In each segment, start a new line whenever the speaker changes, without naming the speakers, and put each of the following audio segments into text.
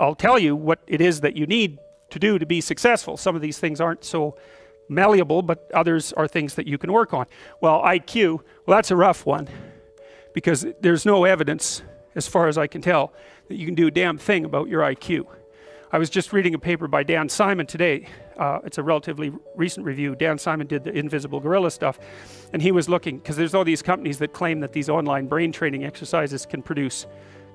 I'll tell you what it is that you need to do to be successful. Some of these things aren't so malleable, but others are things that you can work on. Well, IQ, well, that's a rough one, because there's no evidence, as far as I can tell, that you can do a damn thing about your IQ. I was just reading a paper by Dan Simon today. It's a relatively recent review. Dan Simon did the invisible gorilla stuff, and he was looking, because there's all these companies that claim that these online brain training exercises can produce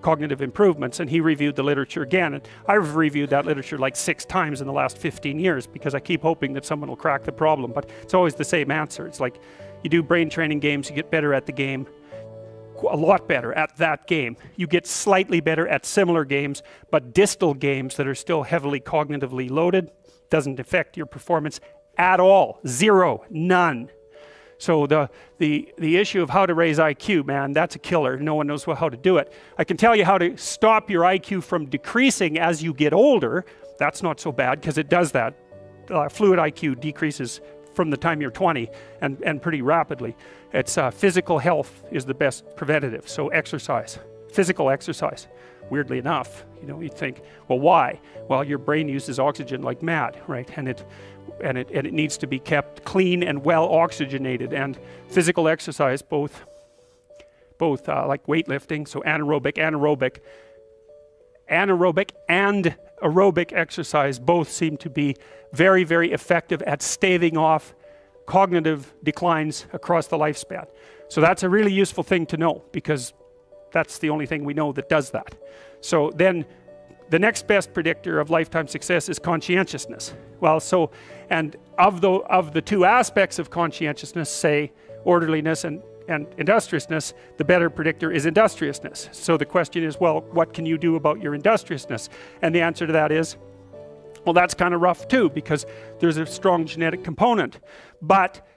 cognitive improvements, and he reviewed the literature again, and I've reviewed that literature like 6 times in the last 15 years because I keep hoping that someone will crack the problem, but it's always the same answer. It's like, you do brain training games, you get better at the game, a lot better at that game. You get slightly better at similar games, but distal games that are still heavily cognitively loaded doesn't affect your performance at all. Zero, none. So the issue of how to raise IQ, man, that's a killer. No one knows how to do it. I can tell you how to stop your IQ from decreasing as you get older. That's not so bad, because it does that. Fluid IQ decreases from the time you're 20 and pretty rapidly. It's physical health is the best preventative. So exercise, physical exercise. Weirdly enough, you know, you'd think, well, why? Well, your brain uses oxygen like mad, right? And it needs to be kept clean and well oxygenated. And physical exercise, both like weightlifting, so anaerobic and aerobic exercise both seem to be very, very effective at staving off cognitive declines across the lifespan. So that's a really useful thing to know, because that's the only thing we know that does that. So then the next best predictor of lifetime success is conscientiousness. Well, so, and of the 2 aspects of conscientiousness, say orderliness and industriousness, the better predictor is industriousness. So the question is, well, what can you do about your industriousness? And the answer to that is, well, that's kind of rough too, because there's a strong genetic component. But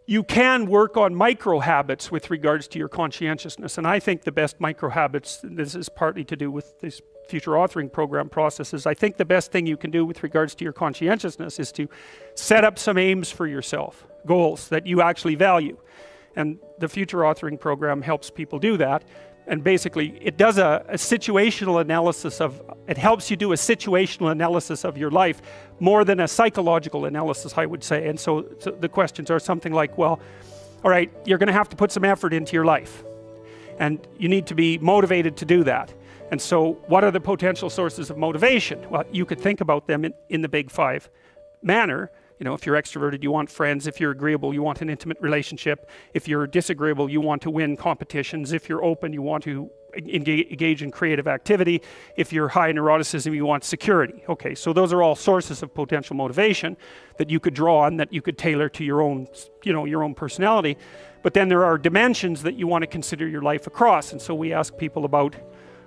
you can work on micro habits with regards to your conscientiousness. And I think the best micro habits, this is partly to do with this future authoring program processes, I think the best thing you can do with regards to your conscientiousness is to set up some aims for yourself, goals that you actually value. And the future authoring program helps people do that. And basically, it does a situational analysis it helps you do a situational analysis of your life more than a psychological analysis, I would say. And so the questions are something like, well, all right, you're going to have to put some effort into your life, and you need to be motivated to do that. And so what are the potential sources of motivation? Well, you could think about them in the big 5 manner. You know, if you're extroverted, you want friends. If you're agreeable, you want an intimate relationship. If you're disagreeable, you want to win competitions. If you're open, you want to engage in creative activity. If you're high in neuroticism, you want security. Okay, so those are all sources of potential motivation that you could draw on, that you could tailor to your own, you know, your own personality. But then there are dimensions that you want to consider your life across. And so we ask people about,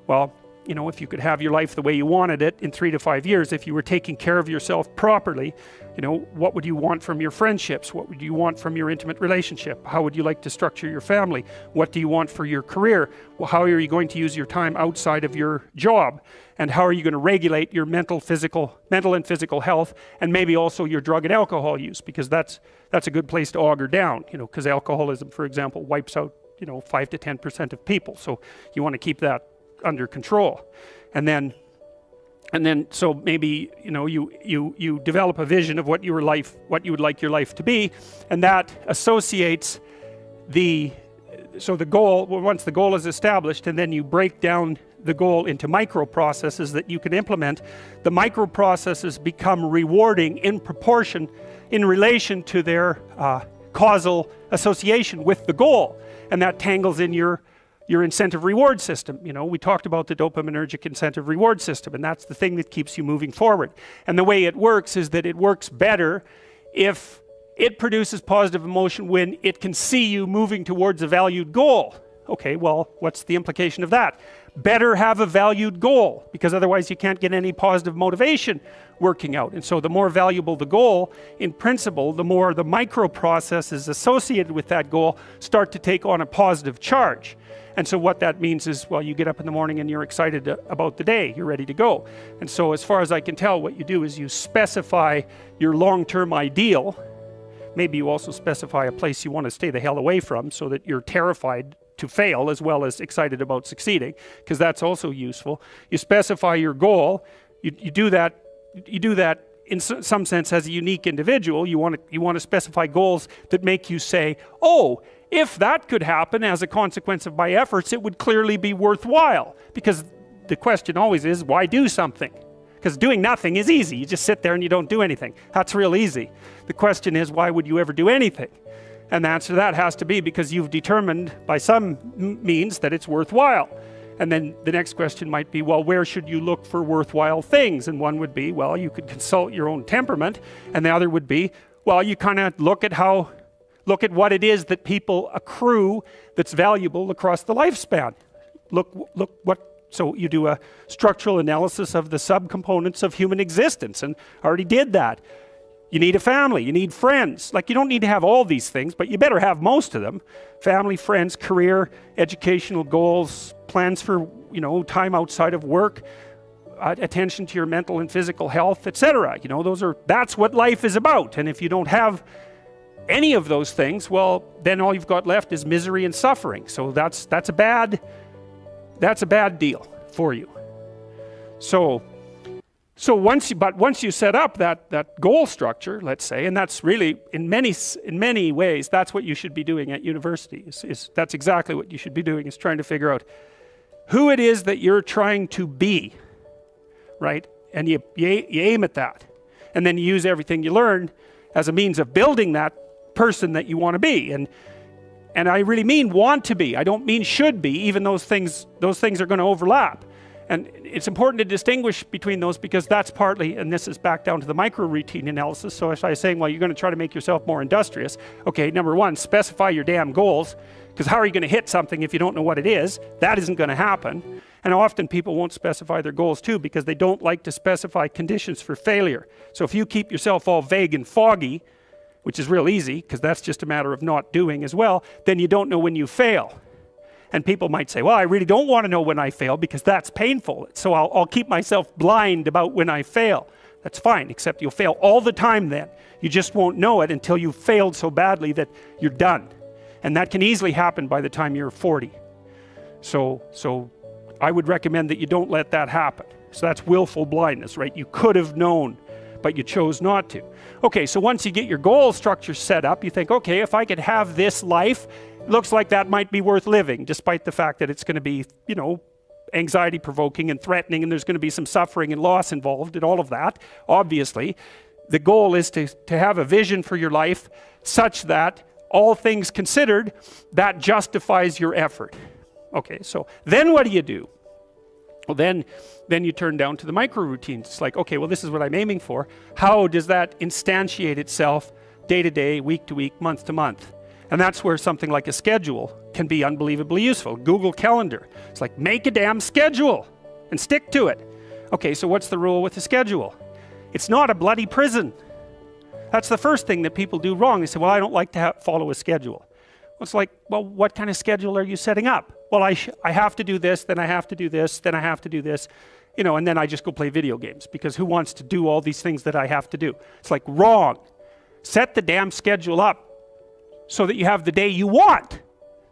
well, you know, if you could have your life the way you wanted it in 3 to 5 years, if you were taking care of yourself properly, you know, what would you want from your friendships? What would you want from your intimate relationship? How would you like to structure your family? What do you want for your career? Well, how are you going to use your time outside of your job? And how are you going to regulate your mental and physical health, and maybe also your drug and alcohol use? Because that's a good place to auger down, you know, because alcoholism, for example, wipes out, you know, 5 to 10% of people. So you want to keep that under control. And then so maybe, you know, you develop a vision of what you would like your life to be, and that associates the goal. Well, once the goal is established, and then you break down the goal into micro processes that you can implement, the micro processes become rewarding in proportion, in relation to their causal association with the goal, and that tangles in your incentive reward system. You know, we talked about the dopaminergic incentive reward system, and that's the thing that keeps you moving forward. And the way it works is that it works better if it produces positive emotion when it can see you moving towards a valued goal. Okay, well, what's the implication of that? Better have a valued goal, because otherwise you can't get any positive motivation working out. And so the more valuable the goal, in principle, the more the micro processes associated with that goal start to take on a positive charge. And so what that means is, well, you get up in the morning and you're excited about the day, you're ready to go. And so as far as I can tell, what you do is you specify your long-term ideal. Maybe you also specify a place you want to stay the hell away from, so that you're terrified to fail as well as excited about succeeding, because that's also useful. You specify your goal. You do that in some sense as a unique individual. You want to specify goals that make you say, oh, if that could happen as a consequence of my efforts, it would clearly be worthwhile. Because the question always is, why do something? Because doing nothing is easy. You just sit there and you don't do anything. That's real easy. The question is, why would you ever do anything? And the answer to that has to be because you've determined by some means that it's worthwhile. And then the next question might be, well, where should you look for worthwhile things? And one would be, well, you could consult your own temperament. And the other would be, well, you kind of look at what it is that people accrue that's valuable across the lifespan. So you do a structural analysis of the subcomponents of human existence, and I already did that. You need a family, you need friends. Like, you don't need to have all these things, but you better have most of them. Family, friends, career, educational goals, plans for, time outside of work, attention to your mental and physical health, etc. That's what life is about. And if you don't have any of those things, well, then all you've got left is misery and suffering. So that's a bad deal for you. So once you set up that goal structure, let's say, and that's really in many ways that's what you should be doing at university. That's exactly what you should be doing, is trying to figure out who it is that you're trying to be, right? And you aim at that, and then you use everything you learn as a means of building that person that you want to be. And I really mean want to be. I don't mean should be. Even those things are going to overlap. And it's important to distinguish between those, because that's partly, and this is back down to the micro-routine analysis. So as I was saying, well, you're going to try to make yourself more industrious. Okay, number one, specify your damn goals, because how are you going to hit something if you don't know what it is? That isn't going to happen. And often people won't specify their goals too, because they don't like to specify conditions for failure. So if you keep yourself all vague and foggy, which is real easy, because that's just a matter of not doing as well, then you don't know when you fail. And people might say, well, I really don't want to know when I fail because that's painful. So I'll keep myself blind about when I fail. That's fine, except you'll fail all the time then. You just won't know it until you've failed so badly that you're done. And that can easily happen by the time you're 40. So I would recommend that you don't let that happen. So that's willful blindness, right? You could have known, but you chose not to. Okay, so once you get your goal structure set up, you think, okay, if I could have this life, it looks like that might be worth living, despite the fact that it's going to be, anxiety provoking and threatening, and there's going to be some suffering and loss involved and all of that. Obviously, the goal is to have a vision for your life such that, all things considered, that justifies your effort. Okay, so then what do? Well, then you turn down to the micro routines. It's like, okay, well, this is what I'm aiming for. How does that instantiate itself day to day, week to week, month to month? And that's where something like a schedule can be unbelievably useful. Google Calendar. It's like, make a damn schedule and stick to it. Okay, so what's the rule with a schedule? It's not a bloody prison. That's the first thing that people do wrong. They say, well, I don't like to follow a schedule. Well, it's like, well, what kind of schedule are you setting up? Well, I have to do this, then I have to do this, then I have to do this, and then I just go play video games, because who wants to do all these things that I have to do? It's like, wrong. Set the damn schedule up so that you have the day you want.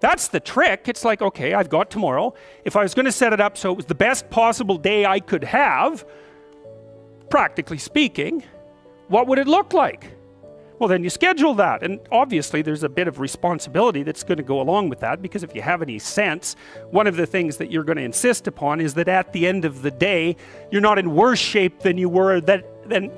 That's the trick. It's like, okay, I've got tomorrow. If I was going to set it up so it was the best possible day I could have, practically speaking, what would it look like? Well, then you schedule that. And obviously there's a bit of responsibility that's going to go along with that, because if you have any sense, one of the things that you're going to insist upon is that at the end of the day, you're not in worse shape than you were than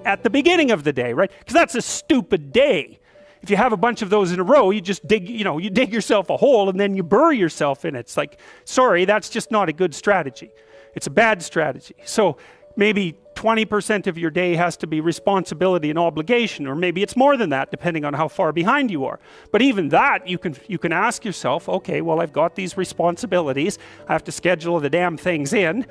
at the beginning of the day, right? Because that's a stupid day. If you have a bunch of those in a row, you just dig yourself a hole and then you bury yourself in it. It's like, sorry, that's just not a good strategy. It's a bad strategy. So maybe 20% of your day has to be responsibility and obligation, or maybe it's more than that, depending on how far behind you are. But even that, you can ask yourself, okay, well, I've got these responsibilities. I have to schedule the damn things in.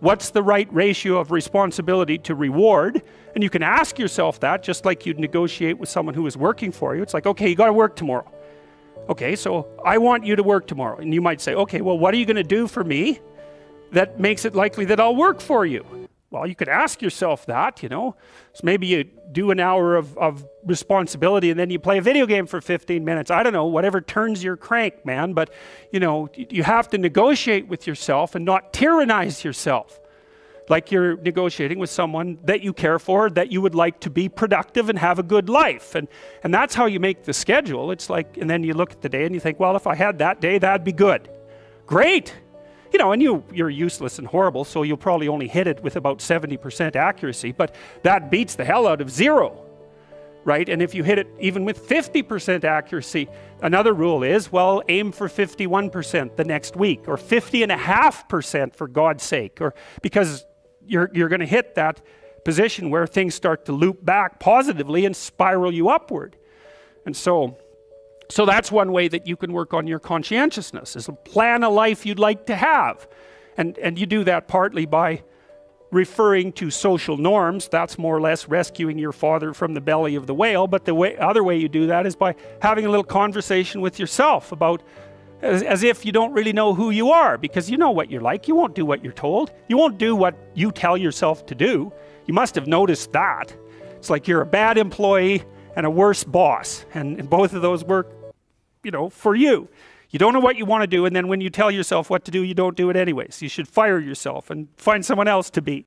What's the right ratio of responsibility to reward? And you can ask yourself that, just like you'd negotiate with someone who is working for you. It's like, okay, you got to work tomorrow. Okay, so I want you to work tomorrow. And you might say, okay, well, what are you going to do for me that makes it likely that I'll work for you? Well, you could ask yourself that, So maybe you do an hour of responsibility and then you play a video game for 15 minutes. I don't know, whatever turns your crank, man. But, you have to negotiate with yourself and not tyrannize yourself. Like you're negotiating with someone that you care for, that you would like to be productive and have a good life. And that's how you make the schedule. It's like, and then you look at the day and you think, well, if I had that day, that'd be good. Great. And you're useless and horrible, so you'll probably only hit it with about 70% accuracy, but that beats the hell out of 0, right? And if you hit it even with 50% accuracy, another rule is, well, aim for 51% the next week, or 50.5% for God's sake, or because you're going to hit that position where things start to loop back positively and spiral you upward. And so that's one way that you can work on your conscientiousness, is plan a life you'd like to have. And you do that partly by referring to social norms. That's more or less rescuing your father from the belly of the whale. But the other way you do that is by having a little conversation with yourself about, as if you don't really know who you are, because you know what you're like. You won't do what you're told. You won't do what you tell yourself to do. You must have noticed that. It's like you're a bad employee and a worse boss, and both of those work, for you. You don't know what you want to do, and then when you tell yourself what to do, you don't do it anyways. You should fire yourself and find someone else to be.